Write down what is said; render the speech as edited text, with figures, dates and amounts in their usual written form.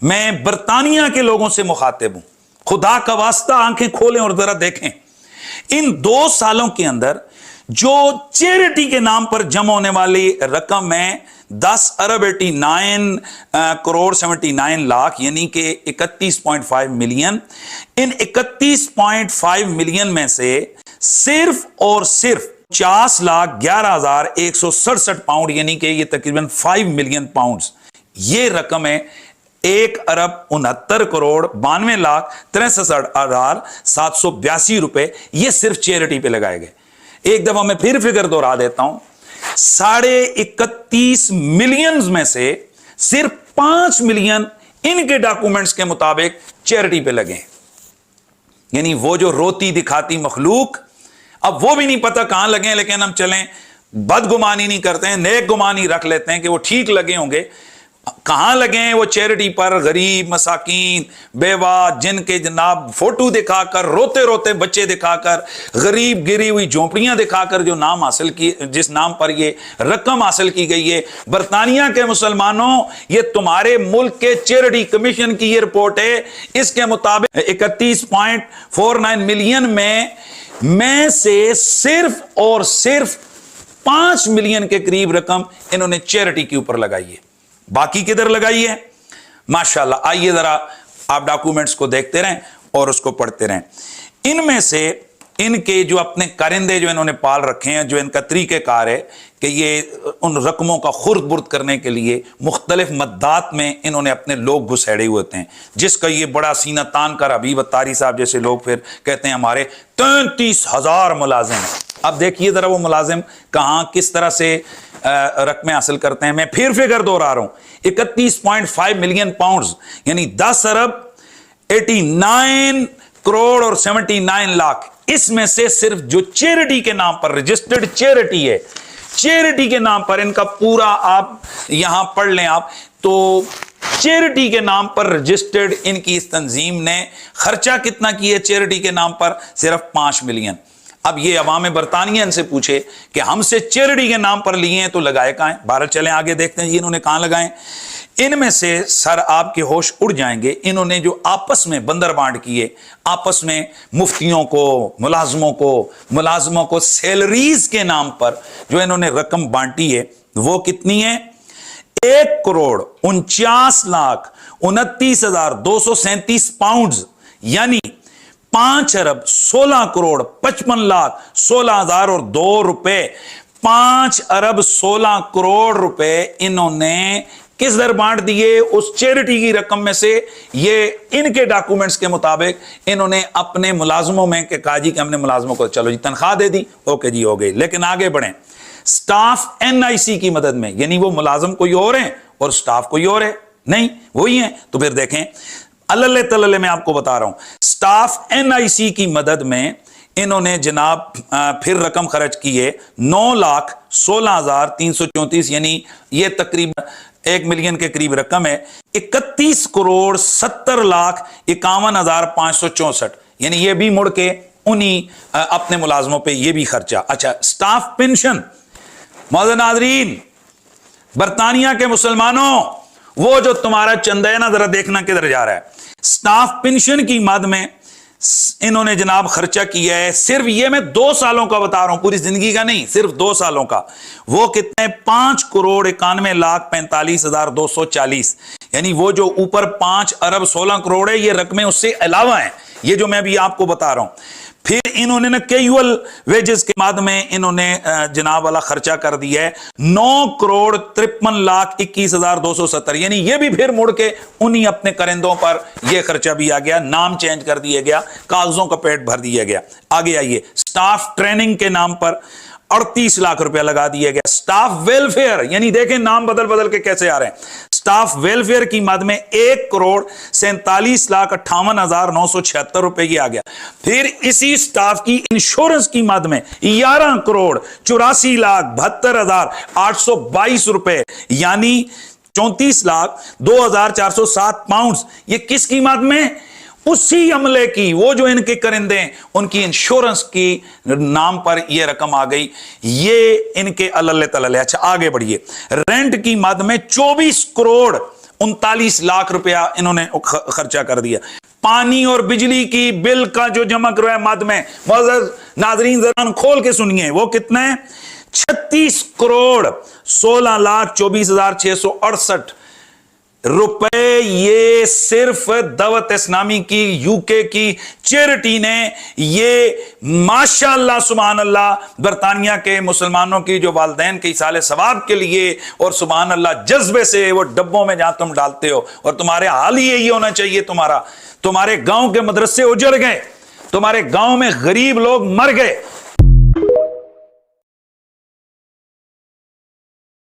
मैं बरतानिया के लोगों से मुखातिब हूं, खुदा का वास्ता आंखें खोलें और जरा देखें इन 2 सालों के अंदर जो चैरिटी के नाम पर जमा होने वाली रकम है 10 अरब 89 करोड़ 79 लाख यानी कि 31.5 मिलियन। इन 31.5 मिलियन में से सिर्फ और सिर्फ 50,11,167 पाउंड यानी कि ये तकरीबन 5 मिलियन पाउंड्स ये रकम है 1 अरब 69 करोड़ 92 लाख 63,782 रुपए ये सिर्फ चैरिटी पे लगाए गए। एक दफा मैं फिर फिगर दोहरा देता हूं, 31.5 मिलियन में से सिर्फ 5 मिलियन इनके डॉक्यूमेंट्स के मुताबिक चैरिटी पे लगे। यानी वो जो रोती दिखाती मखलूक, अब वो भी नहीं पता कहां लगे, लेकिन हम चलें बदगुमानी नहीं करते हैं, नेक गुमानी रख लेते हैं कि वो ठीक लगे होंगे। कहां लगे हैं वो चैरिटी पर? गरीब मसाकीन बेवा जिनके जनाब फोटो दिखाकर रोते रोते बच्चे दिखाकर गरीब गिरी हुई झोंपड़ियां दिखाकर जो नाम हासिल की, जिस नाम पर ये रकम हासिल की गई है। बरतानिया के मुसलमानों, ये तुम्हारे मुल्क के चैरिटी कमीशन की ये रिपोर्ट है। इसके मुताबिक 31.49 मिलियन में से सिर्फ और सिर्फ 5 मिलियन के करीब रकम इन्होंने चैरिटी के ऊपर लगाई है। बाकी किधर लगाई है? माशाल्लाह। आइए जरा आप डॉक्यूमेंट्स को देखते रहें और उसको पढ़ते रहें। इनमें से इनके जो अपने कारिंदे जो इन्होंने पाल रखे हैं, जो इनका तरीक़ेकार है कि ये उन रकमों का खुर्द बुर्द करने के लिए मुख्तलिफ मद्दात में इन्होंने अपने लोग घुसेड़े हुए होते हैं, जिसका ये बड़ा सीना तान कर हबीब अत्तारी साहब जैसे लोग फिर कहते हैं हमारे 33,000 मुलाजिम हैं। अब देखिए जरा वो मुलाजिम कहां किस तरह से रकमें हासिल करते हैं। मैं फिर फिगर दोहरा रहा हूं, 31.5 मिलियन पाउंड्स यानी 10 अरब 89 करोड़ और 79 लाख, इसमें से सिर्फ जो चैरिटी के नाम पर रजिस्टर्ड चैरिटी है, चैरिटी के नाम पर इनका पूरा आप यहां पढ़ लें आप तो चैरिटी के नाम पर रजिस्टर्ड इनकी इस तंजीम ने खर्चा कितना किया चैरिटी के नाम पर? सिर्फ 5 मिलियन। अब ये अवाम बरतानिया इनसे पूछे कि हमसे चैरिटी के नाम पर लिए हैं तो लगाए कहां हैं? भारत चलें आगे देखते हैं इन्होंने कहां लगाए। इनमें से सर आपके होश उड़ जाएंगे, इन्होंने जो आपस में बंदर बांट किए, आपस में मुफ्तियों को मुलाजमों को सैलरीज के नाम पर जो इन्होंने रकम बांटी है वो कितनी है? 1,49,29,237 पाउंड्स यानी 5 अरब 16 करोड़ 55 लाख 16,002 रुपए। 5 अरब 16 करोड़ रुपए इन्होंने किस दर बांट दिए? उस चैरिटी की रकम में से। ये इनके डॉक्यूमेंट्स के मुताबिक इन्होंने अपने मुलाजमों में के कहा जी कि हमने मुलाजमों को चलो जी तनख्वाह दे दी, ओके जी हो गई। लेकिन आगे बढ़ें, स्टाफ NIC की मदद में, यानी वो मुलाजम कोई और है और स्टाफ कोई और है, नहीं वही है। तो फिर देखें अल्ले तल्ले मैं आपको बता रहा हूं, स्टाफ NIC की मदद में इन्होंने जनाब फिर रकम खर्च की है 9,16,334 यानी ये तकरीबन 1 मिलियन के करीब रकम है। 31 करोड़ 70 लाख 51,564 यानी ये भी मुड़ के उन्हीं अपने मुलाजमों पे ये भी खर्चा। अच्छा, स्टाफ पेंशन, मौजूद नाज़रीन बरतानिया के मुसलमानों, वो जो तुम्हारा चंदा है ना जरा देखना किधर जा रहा है। स्टाफ पेंशन की मद में इन्होंने जनाब खर्चा किया है, सिर्फ ये मैं 2 सालों का बता रहा हूं, पूरी जिंदगी का नहीं, सिर्फ 2 सालों का। वो कितने? 5 करोड़ 91 लाख 45,240 यानी वो जो ऊपर 5 अरब 16 करोड़ है ये रकमें उससे अलावा हैं, ये जो मैं अभी आपको बता रहा हूं। फिर इन्होंने ना कैजुअल वेजेस के बाद में इन्होंने जनाब वाला खर्चा कर दिया है 9 करोड़ 53 लाख 21,270 यानी ये भी फिर मुड़ के उन्हीं अपने करिंदों पर ये खर्चा भी आ गया, नाम चेंज कर दिया गया, कागजों का पेट भर दिया गया। आगे आइए, स्टाफ ट्रेनिंग के नाम पर 38 लाख रुपया लगा दिया गया। स्टाफ वेलफेयर यानी देखें नाम बदल बदल के कैसे आ रहे हैं। स्टाफ वेलफेयर की मद में 1 करोड़ 47,58,976 रुपए की आ गया। फिर इसी स्टाफ की इंश्योरेंस की मद में 11 करोड़ 84,72,822 रुपए यानी 34,02,407 पाउंड्स। ये किस कीमत में? उसी अमले की, वो जो इनके करिंदे हैं उनकी इंश्योरेंस की नाम पर यह रकम आ गई, ये इनके अल्ले तल्ले। अच्छा आगे बढ़िए, रेंट की मद में 24 करोड़ 39 लाख रुपया इन्होंने खर्चा कर दिया। पानी और बिजली की बिल का जो जमा करवाया मद में, नाजरीन जरा खोल के सुनिए, वो कितना है? 36 करोड़ 16 लाख 24,668 रुपए। ये सिर्फ दवत इस्लामी की यूके की चैरिटी ने, ये माशाअल्लाह सुभान अल्लाह बरतानिया के मुसलमानों की जो वालदैन के इसाले सवाब के लिए और सुभान अल्लाह जज्बे से वो डब्बों में जहां तुम डालते हो, और तुम्हारे हाल ही यही होना चाहिए। तुम्हारे गांव के मदरसे उजड़ गए, तुम्हारे गांव में गरीब लोग मर गए,